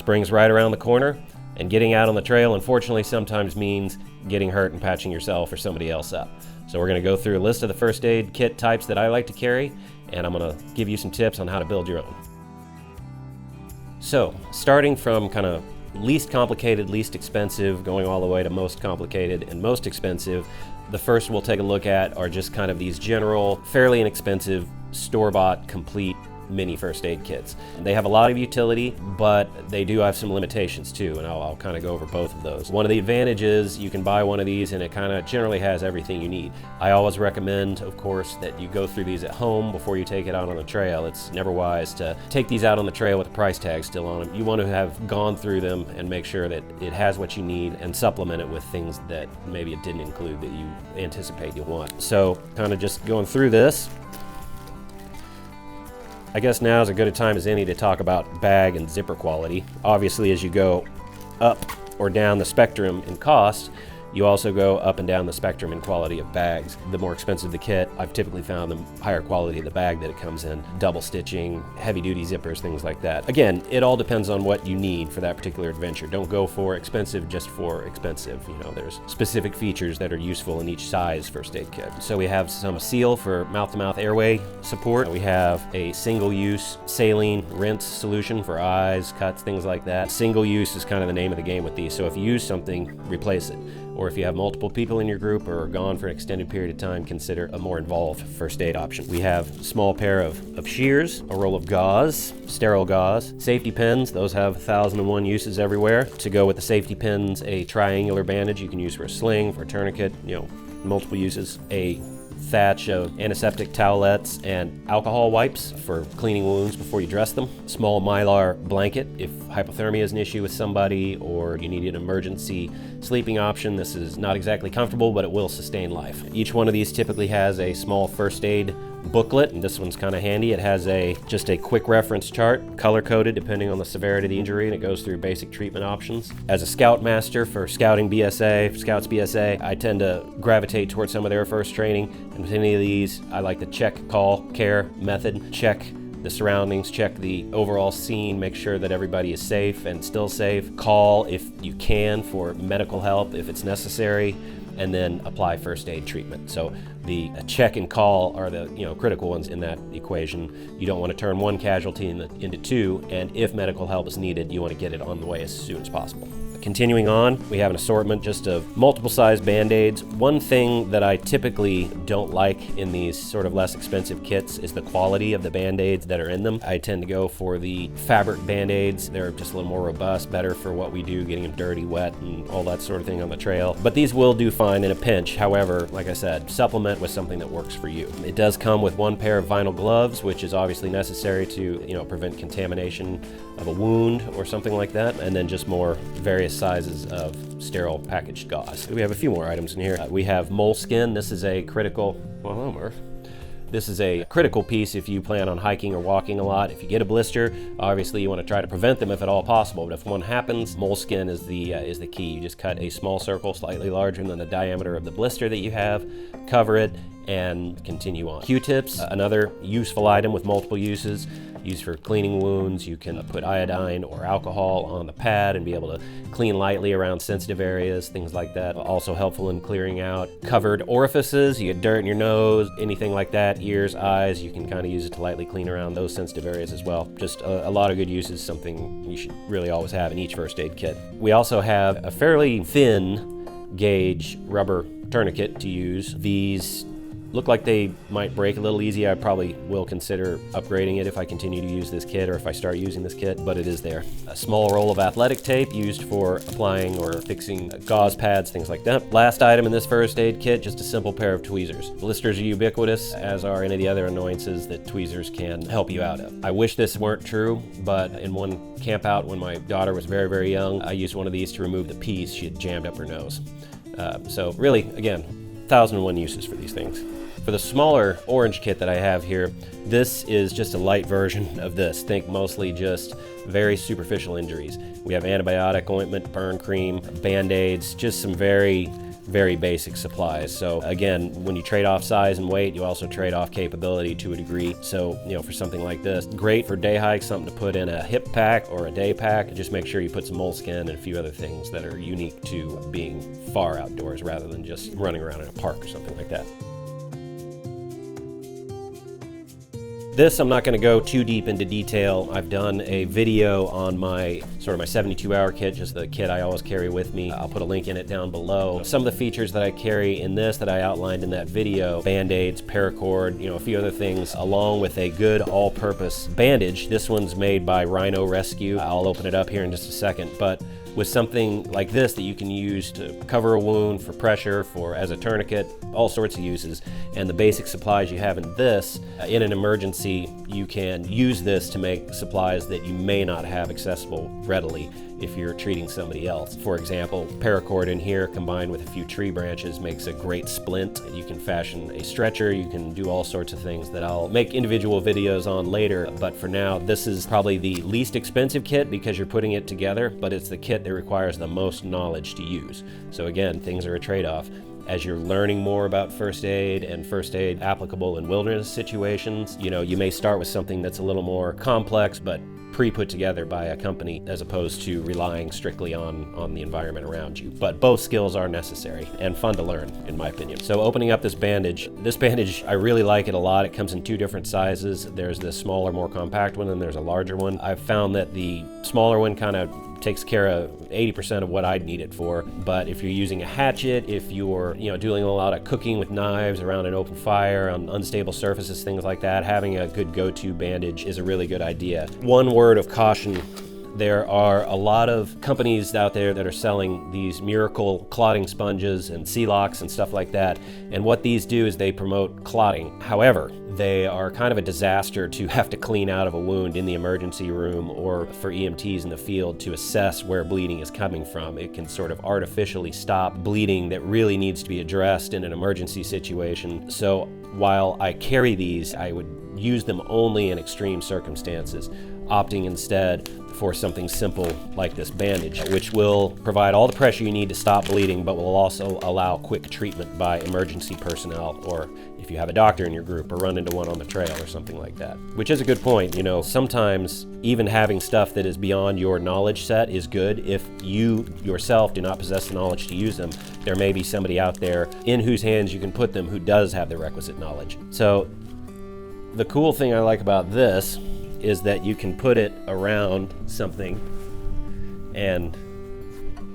Spring's right around the corner, and getting out on the trail, unfortunately, sometimes means getting hurt and patching yourself or somebody else up. So we're gonna go through a list of the first aid kit types that I like to carry, and I'm gonna give you some tips on how to build your own. So, starting from kind of least complicated, least expensive, going all the way to most complicated and most expensive, the first we'll take a look at are just kind of these general, fairly inexpensive, store-bought, complete mini first aid kits. They have a lot of utility, but they do have some limitations too, and I'll kind of go over both of those. One of the advantages, you can buy one of these and it kind of generally has everything you need. I always recommend, of course, that you go through these at home before you take it out on the trail. It's never wise to take these out on the trail with a price tag still on them. You want to have gone through them and make sure that it has what you need and supplement it with things that maybe it didn't include that you anticipate you'll want. So kind of just going through this, I guess now is as good a time as any to talk about bag and zipper quality. Obviously, as you go up or down the spectrum in cost, you also go up and down the spectrum in quality of bags. The more expensive the kit, I've typically found the higher quality of the bag that it comes in. Double stitching, heavy duty zippers, things like that. Again, it all depends on what you need for that particular adventure. Don't go for expensive just for expensive. You know, there's specific features that are useful in each size first aid kit. So we have some seal for mouth-to-mouth airway support. We have a single-use saline rinse solution for eyes, cuts, things like that. Single use is kind of the name of the game with these. So if you use something, replace it. Or if you have multiple people in your group or are gone for an extended period of time, consider a more involved first aid option. We have a small pair of shears, a roll of gauze, sterile gauze, safety pins. Those have 1,001 uses everywhere. To go with the safety pins, a triangular bandage you can use for a sling, for a tourniquet, you know, multiple uses. A thatch of antiseptic towelettes and alcohol wipes for cleaning wounds before you dress them. Small mylar blanket if hypothermia is an issue with somebody or you need an emergency sleeping option. This is not exactly comfortable, but it will sustain life. Each one of these typically has a small first aid booklet, and this one's kind of handy. It has just a quick reference chart, color-coded depending on the severity of the injury, and it goes through basic treatment options. As a Scoutmaster for Scouting BSA, for Scouts BSA, I tend to gravitate towards some of their first training, and with any of these, I like the check, call, care method. Check the surroundings, check the overall scene, make sure that everybody is safe and still safe. Call if you can for medical help if it's necessary, and then apply first aid treatment. So the check and call are the critical ones in that equation. You don't want to turn one casualty into two, and if medical help is needed, you want to get it on the way as soon as possible. Continuing on, we have an assortment just of multiple size band-aids. One thing that I typically don't like in these sort of less expensive kits is the quality of the band-aids that are in them. I tend to go for the fabric band-aids. They're just a little more robust, better for what we do, getting them dirty, wet, and all that sort of thing on the trail. But these will do fine in a pinch. However, like I said, supplement with something that works for you. It does come with one pair of vinyl gloves, which is obviously necessary to prevent contamination of a wound or something like that, and then just more various sizes of sterile packaged gauze. We have a few more items in here. We have moleskin. This is a critical, This is a critical piece if you plan on hiking or walking a lot. If you get a blister, obviously you want to try to prevent them if at all possible, but if one happens, moleskin is the key. You just cut a small circle slightly larger than the diameter of the blister that you have, cover it, and continue on. Q-tips, another useful item with multiple uses. Used for cleaning wounds. You can put iodine or alcohol on the pad and be able to clean lightly around sensitive areas, things like that. Also helpful in clearing out covered orifices. You get dirt in your nose, anything like that, ears, eyes, you can kind of use it to lightly clean around those sensitive areas as well. Just a lot of good uses, something you should really always have in each first aid kit. We also have a fairly thin gauge rubber tourniquet to use. These look like they might break a little easy. I probably will consider upgrading it if I continue to use this kit or if I start using this kit, but it is there. A small roll of athletic tape used for applying or fixing gauze pads, things like that. Last item in this first aid kit, just a simple pair of tweezers. Blisters are ubiquitous, as are any of the other annoyances that tweezers can help you out of. I wish this weren't true, but in one camp out when my daughter was very, very young, I used one of these to remove the piece she had jammed up her nose. So really, again, 1,001 uses for these things. For the smaller orange kit that I have here, this is just a light version of this. Think mostly just very superficial injuries. We have antibiotic ointment, burn cream, band-aids, just some very very basic supplies. So again, when you trade off size and weight, you also trade off capability to a degree. So, you know, for something like this, great for day hikes, something to put in a hip pack or a day pack. Just make sure you put some moleskin and a few other things that are unique to being far outdoors rather than just running around in a park or something like that. This, I'm not going to go too deep into detail. I've done a video on my 72-hour kit, just the kit I always carry with me. I'll put a link in it down below. Some of the features that I carry in this that I outlined in that video, band-aids, paracord, you know, a few other things, along with a good all-purpose bandage. This one's made by Rhino Rescue. I'll open it up here in just a second, but with something like this that you can use to cover a wound, for pressure, for as a tourniquet, all sorts of uses, and the basic supplies you have in this, in an emergency, you can use this to make supplies that you may not have accessible readily if you're treating somebody else. For example, paracord in here combined with a few tree branches makes a great splint. You can fashion a stretcher, you can do all sorts of things that I'll make individual videos on later, but for now, this is probably the least expensive kit because you're putting it together, but it's the kit that requires the most knowledge to use. So again, things are a trade-off. As you're learning more about first aid and first aid applicable in wilderness situations, you know, you may start with something that's a little more complex, but pre-put together by a company as opposed to relying strictly on the environment around you. But both skills are necessary and fun to learn, in my opinion. So opening up this bandage, I really like it a lot. It comes in two different sizes. There's this smaller, more compact one, and there's a larger one. I've found that the smaller one kind of takes care of 80% of what I'd need it for. But if you're using a hatchet, if you're, you know, doing a lot of cooking with knives around an open fire on unstable surfaces, things like that, having a good go-to bandage is a really good idea. One word of caution: there are a lot of companies out there that are selling these miracle clotting sponges and Celox and stuff like that. And what these do is they promote clotting. However, they are kind of a disaster to have to clean out of a wound in the emergency room or for EMTs in the field to assess where bleeding is coming from. It can sort of artificially stop bleeding that really needs to be addressed in an emergency situation. So while I carry these, I would use them only in extreme circumstances, opting instead for something simple like this bandage, which will provide all the pressure you need to stop bleeding, but will also allow quick treatment by emergency personnel, or if you have a doctor in your group or run into one on the trail or something like that. Which is a good point. You know, sometimes even having stuff that is beyond your knowledge set is good. If you yourself do not possess the knowledge to use them, there may be somebody out there in whose hands you can put them who does have the requisite knowledge. So the cool thing I like about this is that you can put it around something and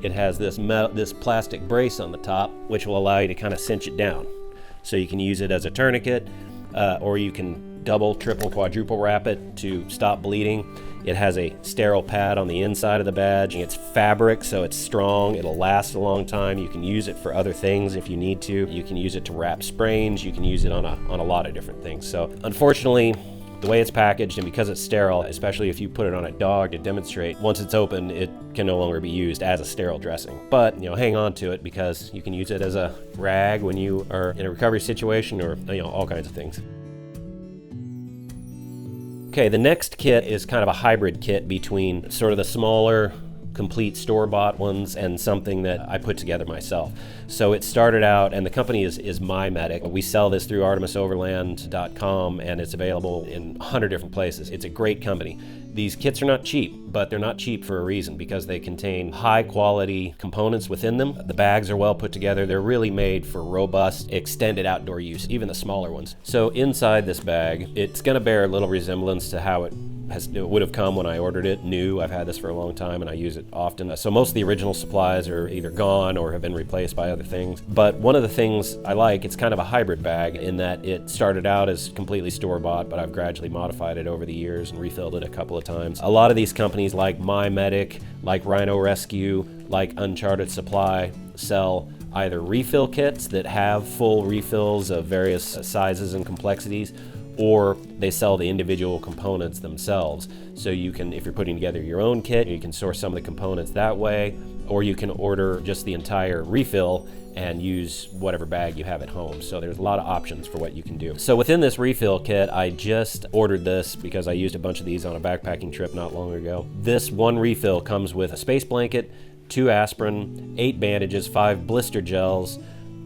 it has this plastic brace on the top, which will allow you to kind of cinch it down. So you can use it as a tourniquet, or you can double, triple, quadruple wrap it to stop bleeding. It has a sterile pad on the inside of the badge. It's fabric, so it's strong. It'll last a long time. You can use it for other things if you need to. You can use it to wrap sprains. You can use it on a lot of different things. So unfortunately, the way it's packaged and because it's sterile, especially if you put it on a dog to demonstrate, once it's open, it can no longer be used as a sterile dressing. But, you know, hang on to it because you can use it as a rag when you are in a recovery situation or, you know, all kinds of things. Okay, the next kit is kind of a hybrid kit between sort of the smaller, complete store-bought ones and something that I put together myself. So it started out, and the company is MyMedic. We sell this through ArtemisOverland.com, and it's available in 100 different places. It's a great company. These kits are not cheap, but they're not cheap for a reason, because they contain high-quality components within them. The bags are well put together. They're really made for robust, extended outdoor use, even the smaller ones. So inside this bag, it's going to bear a little resemblance to how it would have come when I ordered it new. I've had this for a long time and I use it often. So most of the original supplies are either gone or have been replaced by other things. But one of the things I like, it's kind of a hybrid bag in that it started out as completely store-bought, but I've gradually modified it over the years and refilled it a couple of times. A lot of these companies like MyMedic, like Rhino Rescue, like Uncharted Supply sell either refill kits that have full refills of various sizes and complexities, or they sell the individual components themselves. So you can, if you're putting together your own kit, you can source some of the components that way, or you can order just the entire refill and use whatever bag you have at home. So there's a lot of options for what you can do. So within this refill kit, I just ordered this because I used a bunch of these on a backpacking trip not long ago. This one refill comes with a space blanket, 2 aspirin, 8 bandages, 5 blister gels,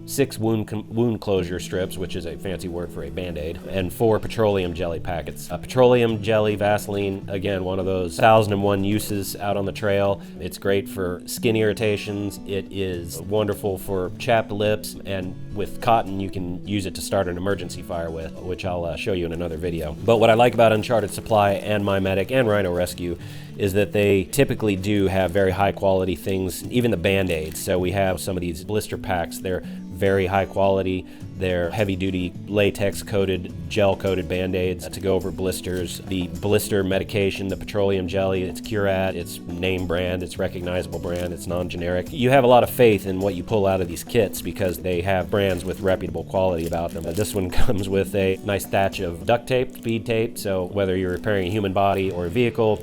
6 wound closure strips, which is a fancy word for a Band-Aid, and 4 petroleum jelly packets. Petroleum jelly Vaseline, again, one of those 1001 uses out on the trail. It's great for skin irritations. It is wonderful for chapped lips, and with cotton, you can use it to start an emergency fire with, which I'll show you in another video. But what I like about Uncharted Supply and MyMedic and Rhino Rescue is that they typically do have very high quality things, even the Band-Aids. So we have some of these blister packs. They're very high quality. They're heavy duty latex coated, gel coated Band-Aids to go over blisters. The blister medication, the petroleum jelly, it's Curat, it's name brand, it's recognizable brand, it's non-generic. You have a lot of faith in what you pull out of these kits because they have brands with reputable quality about them. This one comes with a nice thatch of duct tape, speed tape, so whether you're repairing a human body or a vehicle,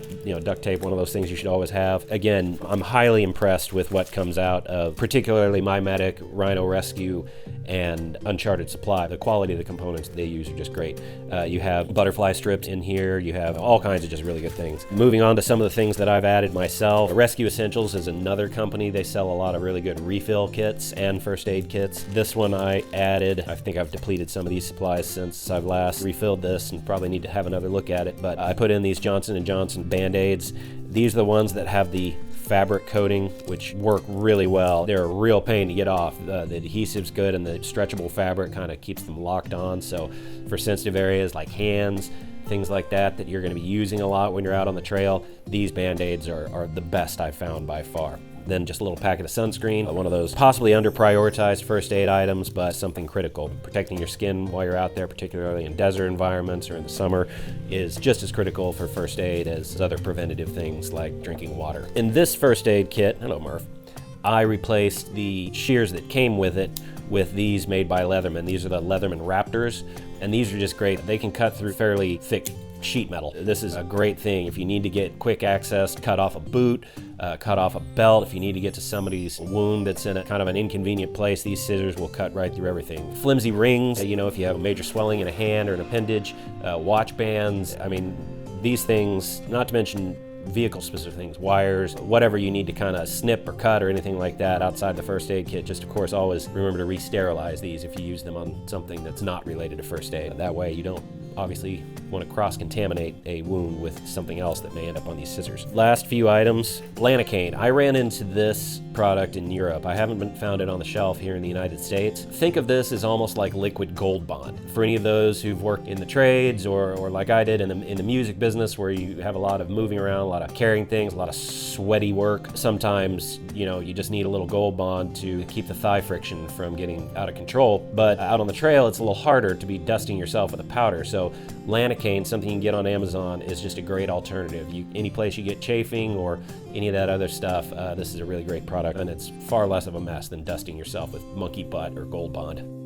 duct tape, one of those things you should always have. Again, I'm highly impressed with what comes out of particularly MyMedic, Rhino Rescue, and Uncharted Supply. The quality of the components they use are just great. You have butterfly strips in here, you have all kinds of just really good things. Moving on to some of the things that I've added myself. Rescue Essentials is another company. They sell a lot of really good refill kits and first aid kits. This one I added, I think I've depleted some of these supplies since I've last refilled this and probably need to have another look at it, but I put in these Johnson & Johnson Band-Aids. These are the ones that have the fabric coating, which work really well. They're a real pain to get off. The adhesive's good, and the stretchable fabric kind of keeps them locked on. So for sensitive areas like hands, things like that you're going to be using a lot when you're out on the trail, these Band-Aids are the best I've found by far. Then just a little packet of sunscreen, one of those possibly under-prioritized first aid items, but something critical. Protecting your skin while you're out there, particularly in desert environments or in the summer, is just as critical for first aid as other preventative things like drinking water. In this first aid kit, hello Murph, I replaced the shears that came with it with these made by Leatherman. These are the Leatherman Raptors, and these are just great. They can cut through fairly thick sheet metal. This is a great thing if you need to get quick access, cut off a boot, cut off a belt. If you need to get to somebody's wound that's in a kind of an inconvenient place, these scissors will cut right through everything. Flimsy rings, if you have a major swelling in a hand or an appendage, watch bands. I mean, these things, not to mention vehicle specific things, wires, whatever you need to kind of snip or cut or anything like that outside the first aid kit. Just of course always remember to re-sterilize these if you use them on something that's not related to first aid. That way you don't obviously want to cross-contaminate a wound with something else that may end up on these scissors. Last few items, Lanacane. I ran into this product in Europe. I haven't found it on the shelf here in the United States. Think of this as almost like liquid gold bond. For any of those who've worked in the trades or like I did in the music business where you have a lot of moving around, a lot of carrying things, a lot of sweaty work, sometimes you just need a little gold bond to keep the thigh friction from getting out of control. But out on the trail, it's a little harder to be dusting yourself with a powder. So Lanacane, something you can get on Amazon, is just a great alternative. Any place you get chafing or any of that other stuff, this is a really great product, and it's far less of a mess than dusting yourself with monkey butt or gold bond.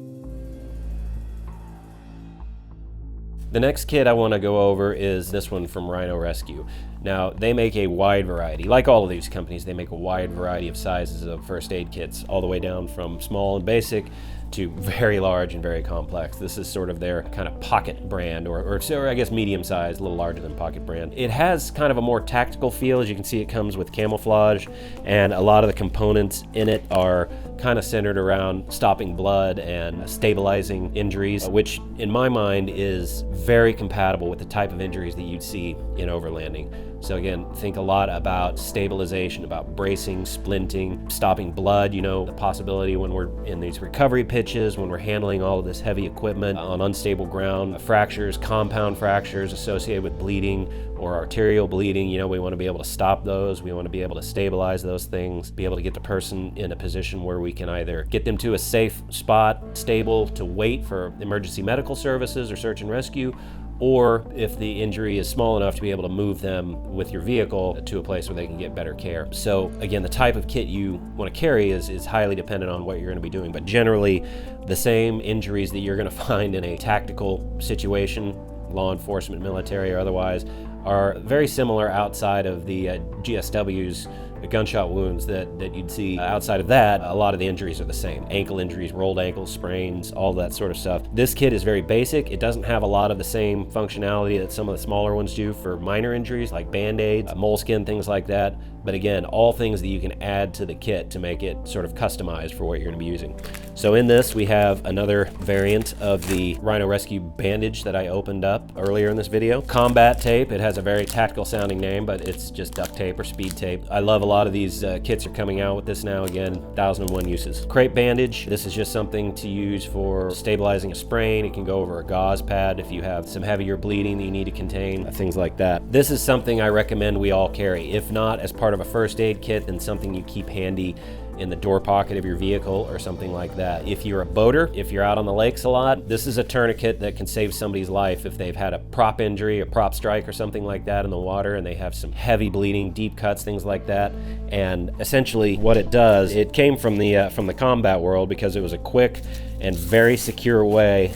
The next kit I want to go over is this one from Rhino Rescue. Now, they make a wide variety. Like all of these companies, they make a wide variety of sizes of first aid kits, all the way down from small and basic to very large and very complex. This is sort of their kind of pocket brand, or I guess medium sized, a little larger than pocket brand. It has kind of a more tactical feel. As you can see, it comes with camouflage, and a lot of the components in it are kind of centered around stopping blood and stabilizing injuries, which in my mind is very compatible with the type of injuries that you'd see in overlanding. So again, think a lot about stabilization, about bracing, splinting, stopping blood, the possibility when we're in these recovery pitches, when we're handling all of this heavy equipment on unstable ground, fractures, compound fractures associated with bleeding or arterial bleeding, we want to be able to stop those. We want to be able to stabilize those things, be able to get the person in a position where we can either get them to a safe spot, stable to wait for emergency medical services or search and rescue, or if the injury is small enough to be able to move them with your vehicle to a place where they can get better care. So again, the type of kit you want to carry is highly dependent on what you're going to be doing, but generally the same injuries that you're going to find in a tactical situation, law enforcement, military, or otherwise, are very similar outside of the GSWs, the gunshot wounds that you'd see. Outside of that, a lot of the injuries are the same. Ankle injuries, rolled ankles, sprains, all that sort of stuff. This kit is very basic. It doesn't have a lot of the same functionality that some of the smaller ones do for minor injuries like band-aids, moleskin, things like that. But again, all things that you can add to the kit to make it sort of customized for what you're going to be using. So in this, we have another variant of the Rhino Rescue bandage that I opened up earlier in this video. Combat tape. It has a very tactical sounding name, but it's just duct tape or speed tape. I love a lot of these kits are coming out with this now. Again, 1001 uses. Crepe bandage. This is just something to use for stabilizing a sprain. It can go over a gauze pad if you have some heavier bleeding that you need to contain, things like that. This is something I recommend we all carry. If not as part of a first aid kit, then something you keep handy in the door pocket of your vehicle or something like that. If you're a boater, if you're out on the lakes a lot, this is a tourniquet that can save somebody's life if they've had a prop injury, a prop strike or something like that in the water and they have some heavy bleeding, deep cuts, things like that. And essentially what it does, it came from the combat world because it was a quick and very secure way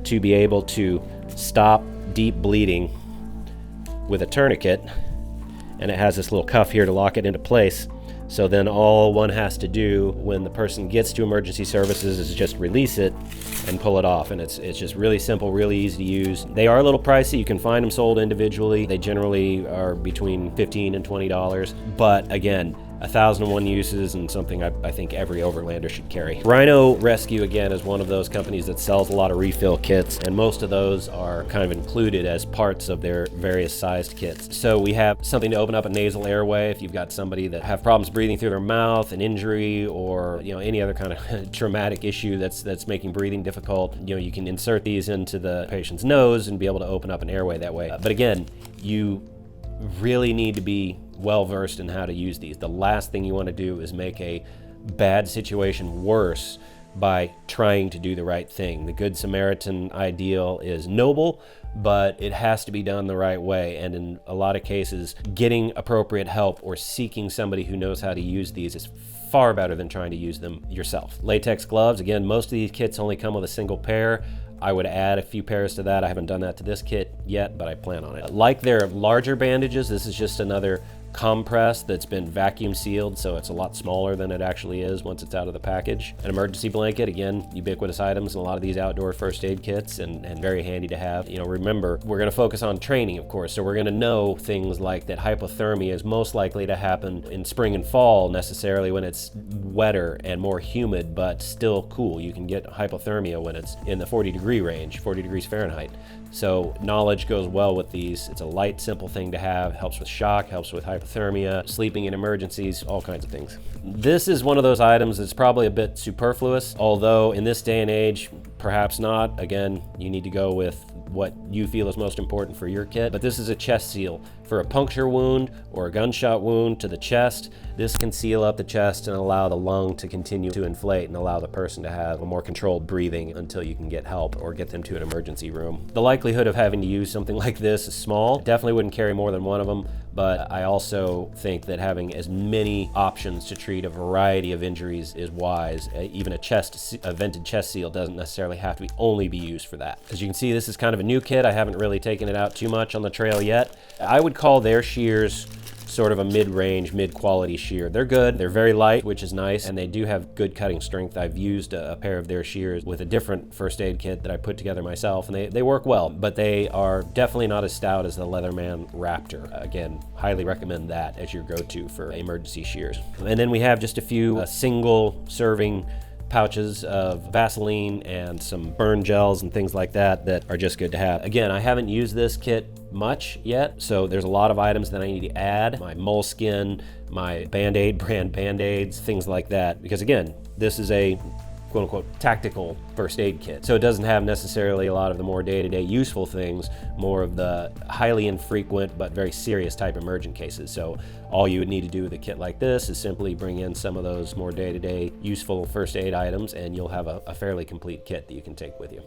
to be able to stop deep bleeding with a tourniquet. And it has this little cuff here to lock it into place. So then all one has to do when the person gets to emergency services is just release it and pull it off. And it's just really simple, really easy to use. They are a little pricey. You can find them sold individually. They generally are between $15 and $20. But again, 1001 uses and something I think every Overlander should carry. Rhino Rescue, again, is one of those companies that sells a lot of refill kits, and most of those are kind of included as parts of their various sized kits. So we have something to open up a nasal airway if you've got somebody that have problems breathing through their mouth, an injury, or any other kind of traumatic issue that's making breathing difficult. You can insert these into the patient's nose and be able to open up an airway that way. But again, you really need to be well versed in how to use these. The last thing you want to do is make a bad situation worse by trying to do the right thing. The Good Samaritan ideal is noble, but it has to be done the right way. And in a lot of cases, getting appropriate help or seeking somebody who knows how to use these is far better than trying to use them yourself. Latex gloves, again, most of these kits only come with a single pair. I would add a few pairs to that. I haven't done that to this kit yet, but I plan on it. Like their larger bandages, this is just another compress that's been vacuum sealed, so it's a lot smaller than it actually is once it's out of the package. An emergency blanket, again, ubiquitous items in a lot of these outdoor first aid kits and very handy to have. Remember, we're going to focus on training, of course, so we're going to know things like that hypothermia is most likely to happen in spring and fall necessarily when it's wetter and more humid, but still cool. You can get hypothermia when it's in the 40-degree range, 40 degrees Fahrenheit. So knowledge goes well with these. It's a light, simple thing to have. Helps with shock, helps with hypothermia, sleeping in emergencies, all kinds of things. This is one of those items that's probably a bit superfluous, although in this day and age, perhaps not. Again, you need to go with what you feel is most important for your kit. But this is a chest seal. For a puncture wound or a gunshot wound to the chest, this can seal up the chest and allow the lung to continue to inflate and allow the person to have a more controlled breathing until you can get help or get them to an emergency room. The likelihood of having to use something like this is small. Definitely wouldn't carry more than one of them, but I also think that having as many options to treat a variety of injuries is wise. Even a vented chest seal doesn't necessarily have to only be used for that. As you can see, this is kind of a new kit. I haven't really taken it out too much on the trail yet. I would call their shears sort of a mid-range, mid-quality shear. They're good, they're very light, which is nice, and they do have good cutting strength. I've used a pair of their shears with a different first aid kit that I put together myself, and they work well, but they are definitely not as stout as the Leatherman Raptor. Again, highly recommend that as your go-to for emergency shears. And then we have just a few single serving pouches of Vaseline and some burn gels and things like that that are just good to have. Again, I haven't used this kit much yet, so there's a lot of items that I need to add. My moleskin, my Band-Aid brand Band-Aids, things like that. Because again, this is a quote-unquote tactical first aid kit. So it doesn't have necessarily a lot of the more day-to-day useful things, more of the highly infrequent but very serious type emergent cases. So all you would need to do with a kit like this is simply bring in some of those more day-to-day useful first aid items and you'll have a fairly complete kit that you can take with you.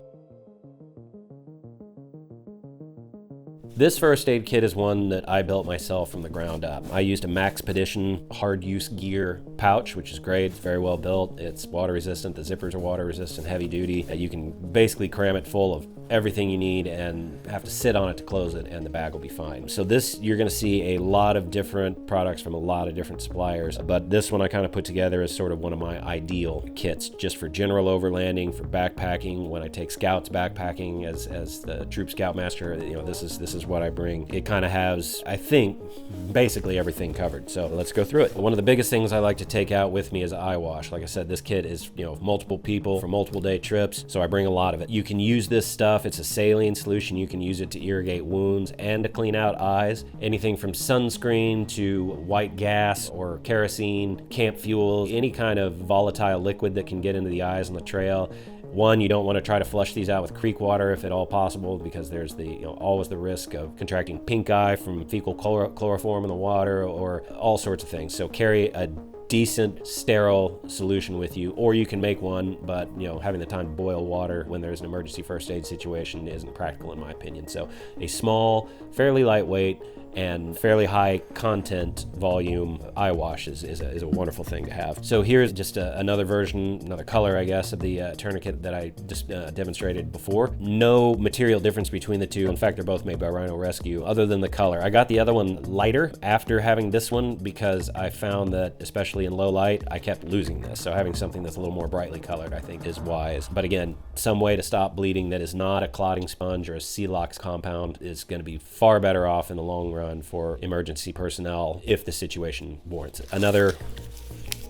This first aid kit is one that I built myself from the ground up. I used a Maxpedition hard use gear pouch, which is great. It's very well built. It's water resistant. The zippers are water resistant, heavy duty. You can basically cram it full of everything you need and have to sit on it to close it, and the bag will be fine. So this, you're going to see a lot of different products from a lot of different suppliers, but this one I kind of put together as sort of one of my ideal kits, just for general overlanding, for backpacking. When I take scouts backpacking as the troop scoutmaster, this is what I bring. It kind of has, I think, basically everything covered. So let's go through it. One of the biggest things I like to take out with me is eye wash. Like I said, this kit is multiple people for multiple day trips, so I bring a lot of it. You can use this stuff. It's a saline solution. You can use it to irrigate wounds and to clean out eyes. Anything from sunscreen to white gas or kerosene, camp fuel, any kind of volatile liquid that can get into the eyes on the trail. One, you don't want to try to flush these out with creek water if at all possible, because there's always the risk of contracting pink eye from fecal chloroform in the water, or all sorts of things. So carry a decent sterile solution with you, or you can make one, but having the time to boil water when there's an emergency first aid situation isn't practical in my opinion. So a small, fairly lightweight, and fairly high content volume eye wash is a wonderful thing to have. So here's just another version, another color, I guess, of the tourniquet that I just demonstrated before. No material difference between the two. In fact, they're both made by Rhino Rescue, other than the color. I got the other one lighter after having this one because I found that, especially in low light, I kept losing this. So having something that's a little more brightly colored, I think, is wise. But again, some way to stop bleeding that is not a clotting sponge or a Celox compound is going to be far better off in the long run for emergency personnel if the situation warrants it. Another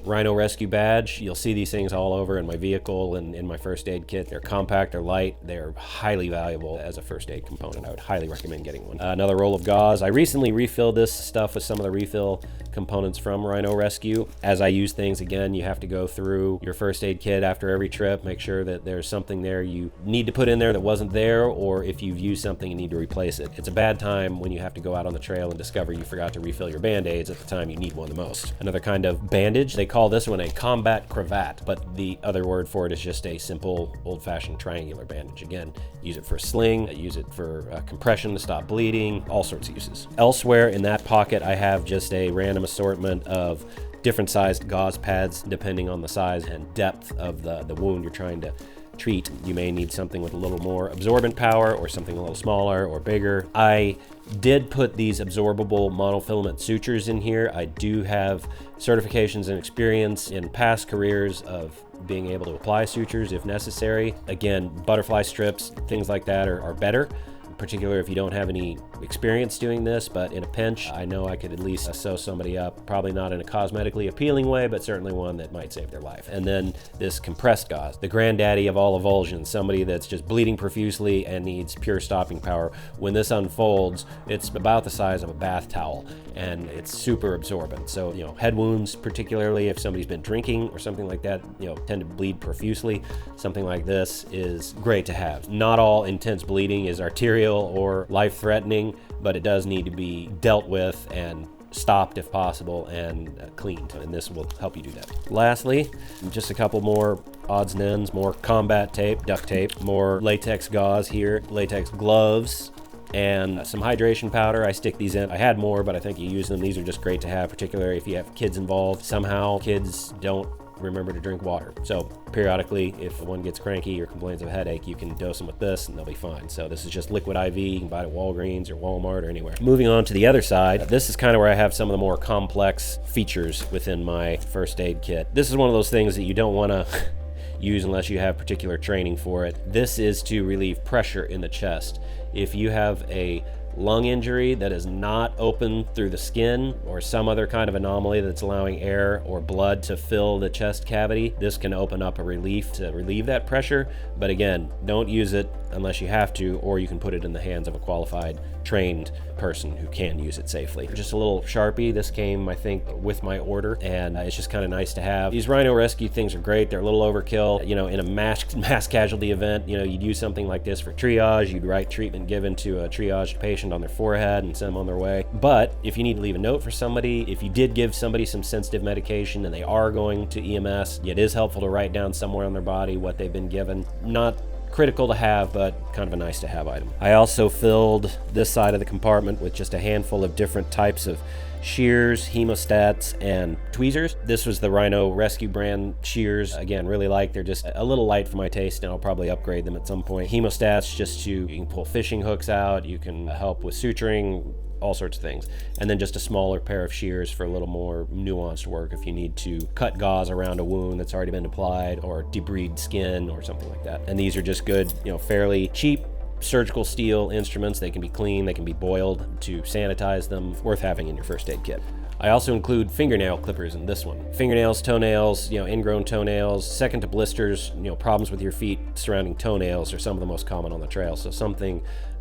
Rhino Rescue badge. You'll see these things all over in my vehicle and in my first aid kit. They're compact, they're light, they're highly valuable as a first aid component. I would highly recommend getting one. Another roll of gauze. I recently refilled this stuff with some of the refill components from Rhino Rescue. As I use things, again, you have to go through your first aid kit after every trip, make sure that there's something there you need to put in there that wasn't there, or if you've used something, you need to replace it. It's a bad time when you have to go out on the trail and discover you forgot to refill your band-aids at the time you need one the most. Another kind of bandage, they call this one a combat cravat, but the other word for it is just a simple old-fashioned triangular bandage. Again, use it for a sling, use it for compression to stop bleeding, all sorts of uses. Elsewhere in that pocket, I have just a random assortment of different sized gauze pads depending on the size and depth of the wound you're trying to treat. You may need something with a little more absorbent power, or something a little smaller or bigger. I did put these absorbable monofilament sutures in here. I do have certifications and experience in past careers of being able to apply sutures if necessary. Again, butterfly strips, things like that are better, particularly if you don't have any experience doing this, but in a pinch, I know I could at least sew somebody up, probably not in a cosmetically appealing way, but certainly one that might save their life. And then this compressed gauze, the granddaddy of all avulsions, somebody that's just bleeding profusely and needs pure stopping power. When this unfolds, it's about the size of a bath towel, and it's super absorbent. So, head wounds, particularly if somebody's been drinking or something like that, tend to bleed profusely. Something like this is great to have. Not all intense bleeding is arterial or life-threatening, but it does need to be dealt with and stopped if possible, and cleaned, and this will help you do that. Lastly, just a couple more odds and ends, more combat tape, duct tape, more latex gauze here, latex gloves, and some hydration powder. I stick these in. I had more, but I think you use them. These are just great to have, particularly if you have kids involved. Somehow kids don't remember to drink water. So periodically, if one gets cranky or complains of a headache, you can dose them with this and they'll be fine. So this is just liquid IV. You can buy it at Walgreens or Walmart or anywhere. Moving on to the other side, this is kind of where I have some of the more complex features within my first aid kit. This is one of those things that you don't want to use unless you have particular training for it. This is to relieve pressure in the chest. If you have a lung injury that is not open through the skin, or some other kind of anomaly that's allowing air or blood to fill the chest cavity, this can open up a relief to relieve that pressure. But again, don't use it unless you have to, or you can put it in the hands of a qualified, trained person who can use it safely. Just a little Sharpie. This came, I think, with my order, and it's just kind of nice to have. These Rhino Rescue things are great. They're a little overkill. In a mass casualty event, you'd use something like this for triage. You'd write treatment given to a triaged patient on their forehead and send them on their way. But if you need to leave a note for somebody, if you did give somebody some sensitive medication and they are going to EMS, it is helpful to write down somewhere on their body what they've been given. Not critical to have, but kind of a nice to have item. I also filled this side of the compartment with just a handful of different types of shears, hemostats, and tweezers. This was the Rhino Rescue brand shears. Again, really like. They're just a little light for my taste, and I'll probably upgrade them at some point. Hemostats, just you can pull fishing hooks out, you can help with suturing, all sorts of things. And then just a smaller pair of shears for a little more nuanced work if you need to cut gauze around a wound that's already been applied, or debride skin or something like that. And these are just good, fairly cheap surgical steel instruments. They can be cleaned, they can be boiled to sanitize them. Worth having in your first aid kit. I also include fingernail clippers in this one. Fingernails, toenails, ingrown toenails, second to blisters, problems with your feet surrounding toenails are some of the most common on the trail. So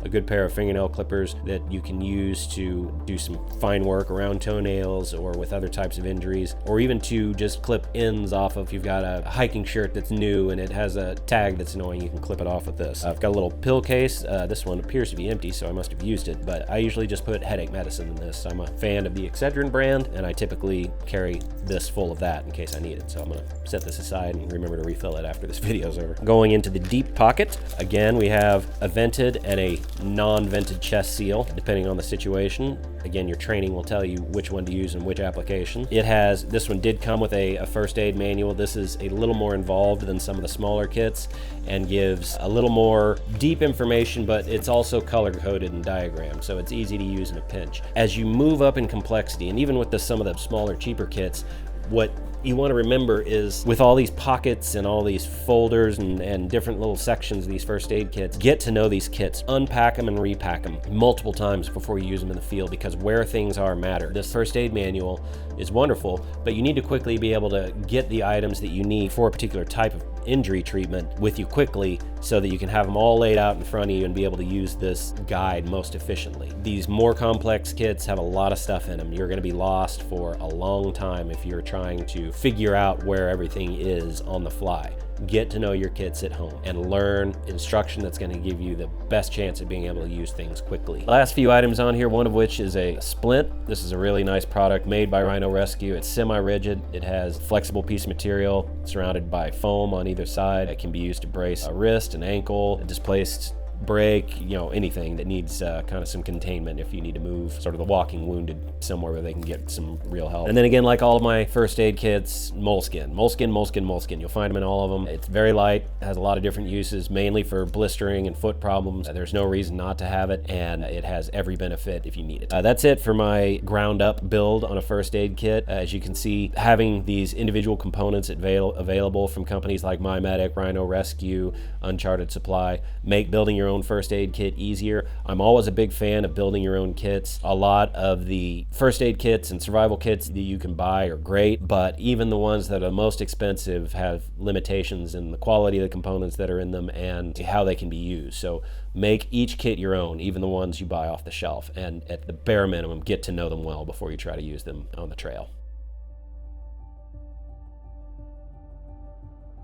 a good pair of fingernail clippers that you can use to do some fine work around toenails or with other types of injuries, or even to just clip ends off of, you've got a hiking shirt that's new and it has a tag that's annoying, you can clip it off with this. I've got a little pill case. This one appears to be empty, so I must have used it, but I usually just put headache medicine in this. I'm a fan of the Excedrin brand, and I typically carry this full of that in case I need it. So I'm gonna set this aside and remember to refill it after this video's over. Going into the deep pocket, again, we have a vented and a non-vented chest seal, depending on the situation. Again, your training will tell you which one to use in which application. This one did come with a first aid manual. This is a little more involved than some of the smaller kits and gives a little more deep information, but it's also color-coded and diagrammed, so it's easy to use in a pinch. As you move up in complexity, and even with some of the smaller, cheaper kits, what you want to remember is, with all these pockets and all these folders and different little sections of these first aid kits, get to know these kits, unpack them and repack them multiple times before you use them in the field, because where things are matter. This first aid manual is wonderful, but you need to quickly be able to get the items that you need for a particular type of injury treatment with you quickly, so that you can have them all laid out in front of you and be able to use this guide most efficiently. These more complex kits have a lot of stuff in them. You're going to be lost for a long time if you're trying to figure out where everything is on the fly. Get to know your kits at home and learn instruction that's going to give you the best chance of being able to use things quickly. Last few items on here, one of which is a splint. This is a really nice product made by Rhino Rescue. It's semi-rigid. It has a flexible piece of material surrounded by foam on either side. It can be used to brace a wrist, an ankle, a displaced break, anything that needs kind of some containment if you need to move sort of the walking wounded somewhere where they can get some real help. And then again, like all of my first aid kits, moleskin. You'll find them in all of them. It's very light, has a lot of different uses, mainly for blistering and foot problems. There's no reason not to have it, and it has every benefit if you need it. That's it for my ground up build on a first aid kit. As you can see, having these individual components available from companies like MyMedic, Rhino Rescue, Uncharted Supply, make building your own first aid kit easier. I'm always a big fan of building your own kits. A lot of the first aid kits and survival kits that you can buy are great, but even the ones that are most expensive have limitations in the quality of the components that are in them and how they can be used. So make each kit your own, even the ones you buy off the shelf, and at the bare minimum, get to know them well before you try to use them on the trail.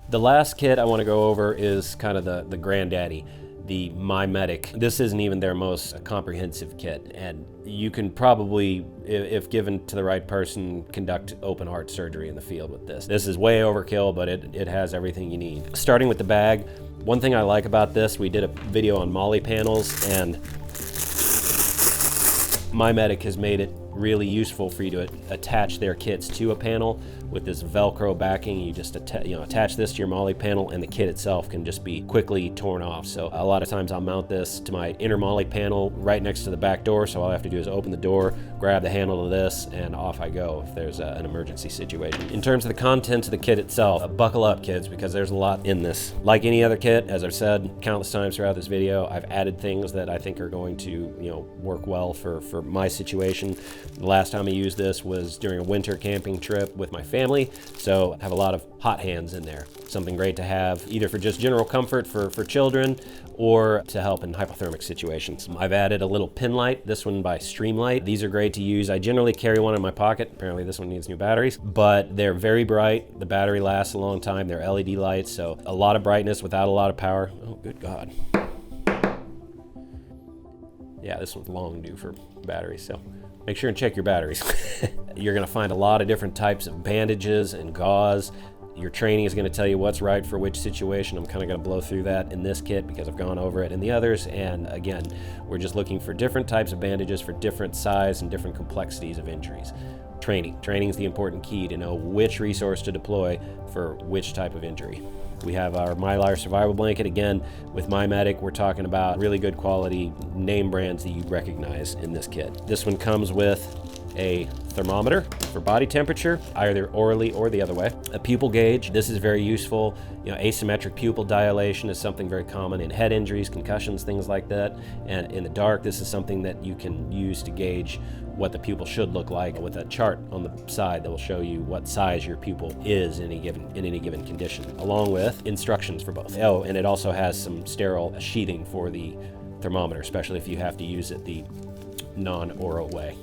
The last kit I want to go over is kind of the granddaddy, the MyMedic. This isn't even their most comprehensive kit, and you can probably, if given to the right person, conduct open heart surgery in the field with this. This is way overkill, but it has everything you need. Starting with the bag, one thing I like about this, we did a video on MOLLE panels, and MyMedic has made it really useful for you to attach their kits to a panel with this Velcro backing. You just attach this to your MOLLE panel, and the kit itself can just be quickly torn off. So a lot of times I'll mount this to my inner MOLLE panel right next to the back door, so all I have to do is open the door, grab the handle of this, and off I go if there's an emergency situation. In terms of the contents of the kit itself, buckle up, kids, because there's a lot in this. Like any other kit, as I've said countless times throughout this video, I've added things that I think are going to work well for my situation. The last time I used this was during a winter camping trip with my family, so I have a lot of hot hands in there. Something great to have either for just general comfort for children or to help in hypothermic situations. I've added a little pin light, this one by Streamlight. These are great to use. I generally carry one in my pocket. Apparently this one needs new batteries, but they're very bright. The battery lasts a long time. They're LED lights, so a lot of brightness without a lot of power. Oh, good God. Yeah, this one's long due for batteries, so make sure and check your batteries. You're gonna find a lot of different types of bandages and gauze Your training is going to tell you what's right for which situation. I'm kind of going to blow through that in this kit because I've gone over it in the others. And again, we're just looking for different types of bandages for different size and different complexities of injuries. Training is the important key to know which resource to deploy for which type of injury. We have our Mylar survival blanket. Again, with MyMedic, we're talking about really good quality name brands that you recognize in this kit. This one comes with a thermometer for body temperature, either orally or the other way. A pupil gauge. This is very useful. Asymmetric pupil dilation is something very common in head injuries, concussions, things like that. And in the dark, this is something that you can use to gauge what the pupil should look like with a chart on the side that will show you what size your pupil is in any given condition, along with instructions for both. Oh, and it also has some sterile sheathing for the thermometer, especially if you have to use it the non-oral way.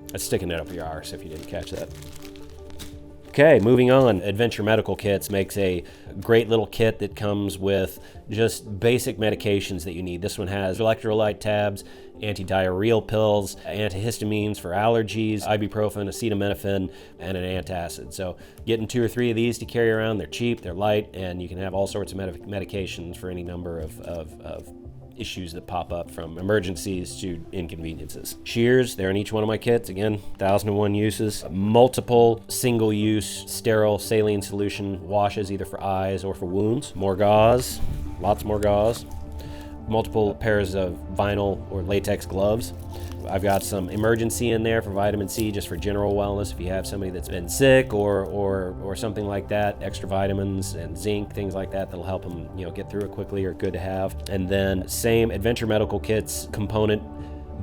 That's sticking it up your arse if you didn't catch that. Okay, moving on. Adventure Medical Kits makes a great little kit that comes with just basic medications that you need. This one has electrolyte tabs, anti-diarrheal pills, antihistamines for allergies, ibuprofen, acetaminophen, and an antacid. So getting 2 or 3 of these to carry around, they're cheap, they're light, and you can have all sorts of medications for any number of issues that pop up, from emergencies to inconveniences. Shears, they're in each one of my kits. Again, 1,001 uses. Multiple single-use sterile saline solution washes, either for eyes or for wounds. More gauze, lots more gauze. Multiple pairs of vinyl or latex gloves. I've got some emergency in there for vitamin C, just for general wellness. If you have somebody that's been sick or something like that, extra vitamins and zinc, things like that, that'll help them, get through it quickly, are good to have. And then same Adventure Medical Kits component,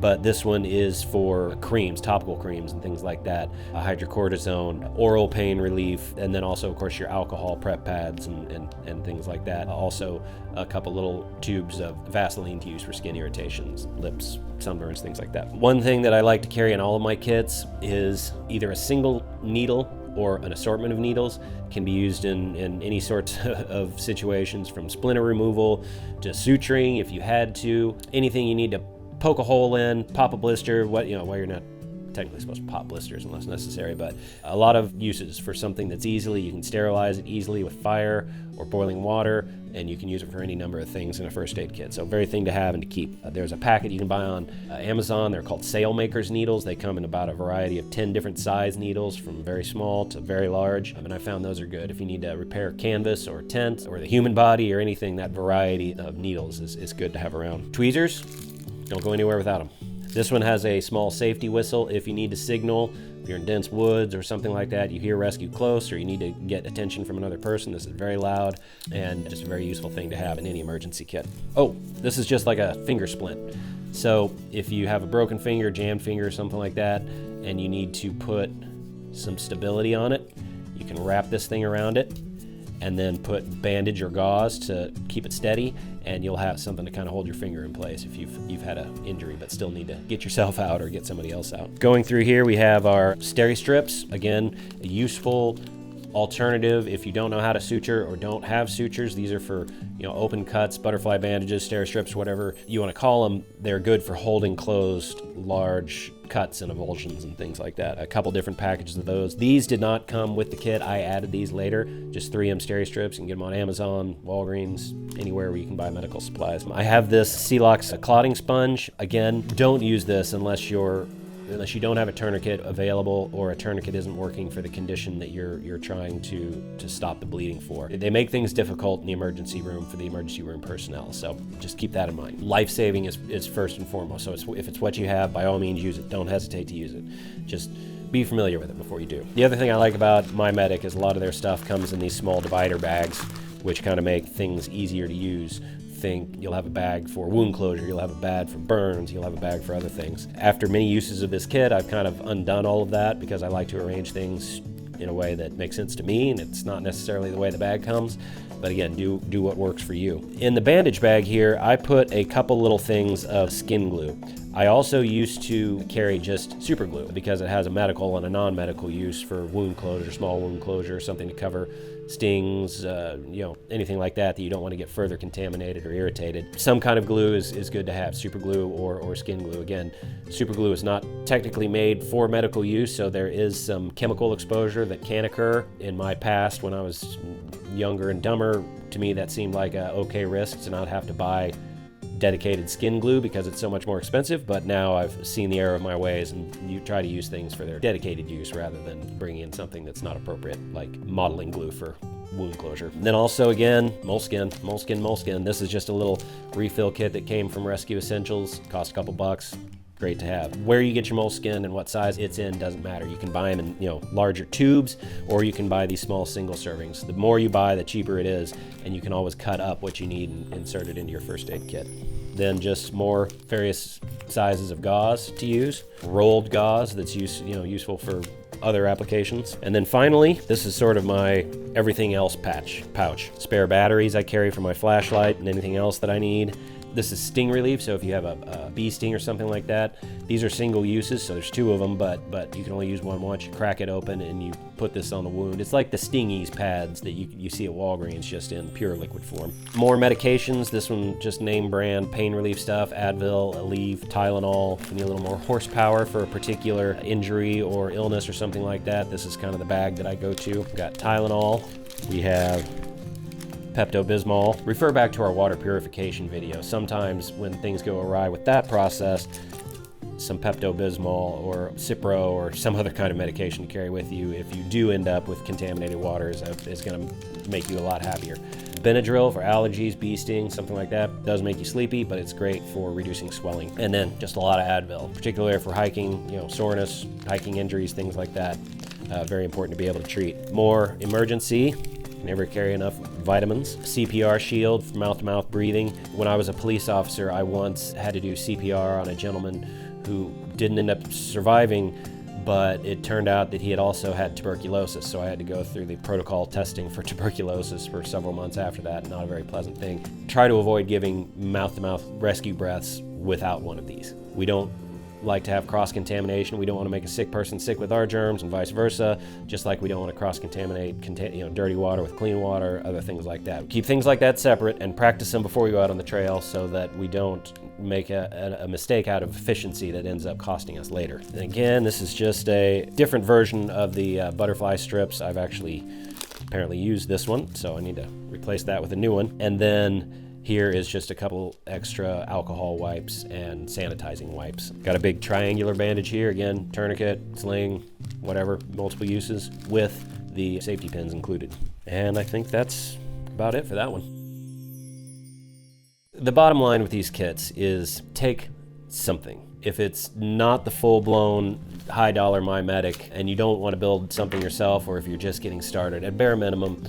but this one is for creams, topical creams and things like that. Hydrocortisone, oral pain relief, and then also, of course, your alcohol prep pads and things like that. Also, a couple little tubes of Vaseline to use for skin irritations, lips, sunburns, things like that. One thing that I like to carry in all of my kits is either a single needle or an assortment of needles. Can be used in any sorts of situations, from splinter removal to suturing if you had to. Anything you need to poke a hole in, pop a blister, while you're not technically supposed to pop blisters unless necessary, but a lot of uses for something that's you can sterilize it easily with fire or boiling water, and you can use it for any number of things in a first aid kit. So very thing to have and to keep. There's a packet you can buy on Amazon. They're called Sailmakers needles. They come in about a variety of 10 different size needles, from very small to very large, and I found those are good. If you need to repair canvas or tent or the human body or anything, that variety of needles is good to have around. Tweezers, don't go anywhere without them. This one has a small safety whistle if you need to signal. If you're in dense woods or something like that, you hear rescue close, or you need to get attention from another person. This is very loud and just a very useful thing to have in any emergency kit. Oh, this is just like a finger splint. So if you have a broken finger, jammed finger, or something like that, and you need to put some stability on it, you can wrap this thing around it and then put bandage or gauze to keep it steady, and you'll have something to kind of hold your finger in place if you've had an injury but still need to get yourself out or get somebody else out. Going through here, we have our steri strips. Again, a useful alternative if you don't know how to suture or don't have sutures. These are for open cuts, butterfly bandages, steri strips, whatever you want to call them. They're good for holding closed large cuts and avulsions and things like that. A couple different packages of those. These did not come with the kit. I added these later. Just 3M steri strips. You can get them on Amazon, Walgreens, anywhere where you can buy medical supplies. I have this Celox clotting sponge. Again, don't use this unless you don't have a tourniquet available, or a tourniquet isn't working for the condition that you're trying to stop the bleeding for. They make things difficult in the emergency room for the emergency room personnel, so just keep that in mind. Life-saving is first and foremost, so if it's what you have, by all means use it. Don't hesitate to use it. Just be familiar with it before you do. The other thing I like about MyMedic is a lot of their stuff comes in these small divider bags, which kind of make things easier to use. You'll have a bag for wound closure, you'll have a bag for burns, you'll have a bag for other things. After many uses of this kit, I've kind of undone all of that because I like to arrange things in a way that makes sense to me, and it's not necessarily the way the bag comes. But again, do what works for you. In the bandage bag here, I put a couple little things of skin glue. I also used to carry just super glue because it has a medical and a non-medical use for wound closure, small wound closure, something to cover stings, anything like that you don't want to get further contaminated or irritated. Some kind of glue is good to have, super glue or skin glue. Again, super glue is not technically made for medical use, so there is some chemical exposure that can occur. In my past, when I was younger and dumber, to me that seemed like a okay risk to not have to buy dedicated skin glue because it's so much more expensive, but now I've seen the error of my ways and you try to use things for their dedicated use rather than bringing in something that's not appropriate, like modeling glue for wound closure. And then also, again, moleskin. This is just a little refill kit that came from Rescue Essentials. Cost a couple bucks. Great to have. Where you get your moleskin and what size it's in doesn't matter. You can buy them in larger tubes, or you can buy these small single servings. The more you buy, the cheaper it is, and you can always cut up what you need and insert it into your first aid kit. Then just more various sizes of gauze to use. Rolled gauze that's useful for other applications. And then finally, this is sort of my everything else pouch. Spare batteries I carry for my flashlight and anything else that I need. This is sting relief, so if you have a bee sting or something like that, these are single uses, so there's 2 of them, but you can only use one once. You crack it open and you put this on the wound. It's like the Sting Ease pads that you see at Walgreens, just in pure liquid form. More medications, this one just name brand, pain relief stuff, Advil, Aleve, Tylenol. If you need a little more horsepower for a particular injury or illness or something like that, this is kind of the bag that I go to. We've got Tylenol, we have Pepto-Bismol. Refer back to our water purification video. Sometimes when things go awry with that process, some Pepto-Bismol or Cipro or some other kind of medication to carry with you if you do end up with contaminated water is going to make you a lot happier. Benadryl for allergies, bee stings, something like that. Does make you sleepy, but it's great for reducing swelling. And then just a lot of Advil, particularly for hiking, soreness, hiking injuries, things like that. Very important to be able to treat. More emergency. Never carry enough vitamins. CPR shield for mouth-to-mouth breathing. When I was a police officer, I once had to do CPR on a gentleman who didn't end up surviving, but it turned out that he had also had tuberculosis, so I had to go through the protocol testing for tuberculosis for several months after that. Not a very pleasant thing. Try to avoid giving mouth-to-mouth rescue breaths without one of these. We don't like to have cross-contamination. We don't want to make a sick person sick with our germs and vice versa, just like we don't want to cross-contaminate dirty water with clean water, other things like that. Keep things like that separate and practice them before we go out on the trail so that we don't make a mistake out of efficiency that ends up costing us later. And again, this is just a different version of the butterfly strips. I've actually apparently used this one, so I need to replace that with a new one. And then here is just a couple extra alcohol wipes and sanitizing wipes. Got a big triangular bandage here, again, tourniquet, sling, whatever, multiple uses, with the safety pins included. And I think that's about it for that one. The bottom line with these kits is take something. If it's not the full-blown high-dollar MyMedic and you don't want to build something yourself, or if you're just getting started, at bare minimum,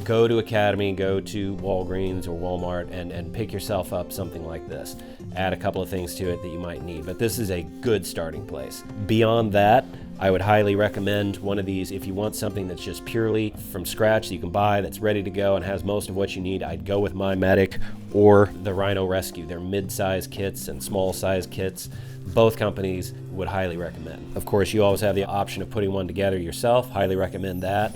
go to Academy, go to Walgreens or Walmart and pick yourself up something like this. Add a couple of things to it that you might need, but this is a good starting place. Beyond that, I would highly recommend one of these. If you want something that's just purely from scratch that you can buy, that's ready to go and has most of what you need, I'd go with MyMedic or the Rhino Rescue. They're mid-size kits and small-size kits. Both companies would highly recommend. Of course, you always have the option of putting one together yourself. Highly recommend that.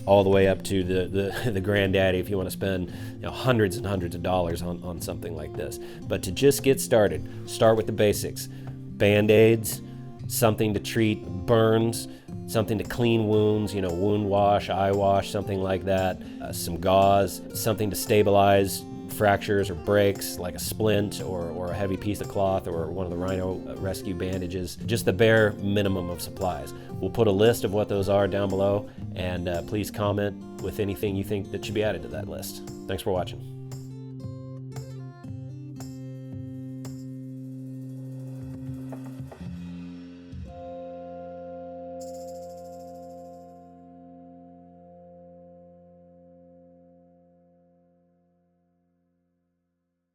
All the way up to the granddaddy if you want to spend hundreds and hundreds of dollars on something like this. But to just get started, start with the basics. Band-Aids, something to treat burns, something to clean wounds, wound wash, eye wash, something like that. Some gauze, something to stabilize fractures or breaks, like a splint or a heavy piece of cloth or one of the Rhino Rescue bandages. Just the bare minimum of supplies. We'll put a list of what those are down below, and please comment with anything you think that should be added to that list. Thanks for watching.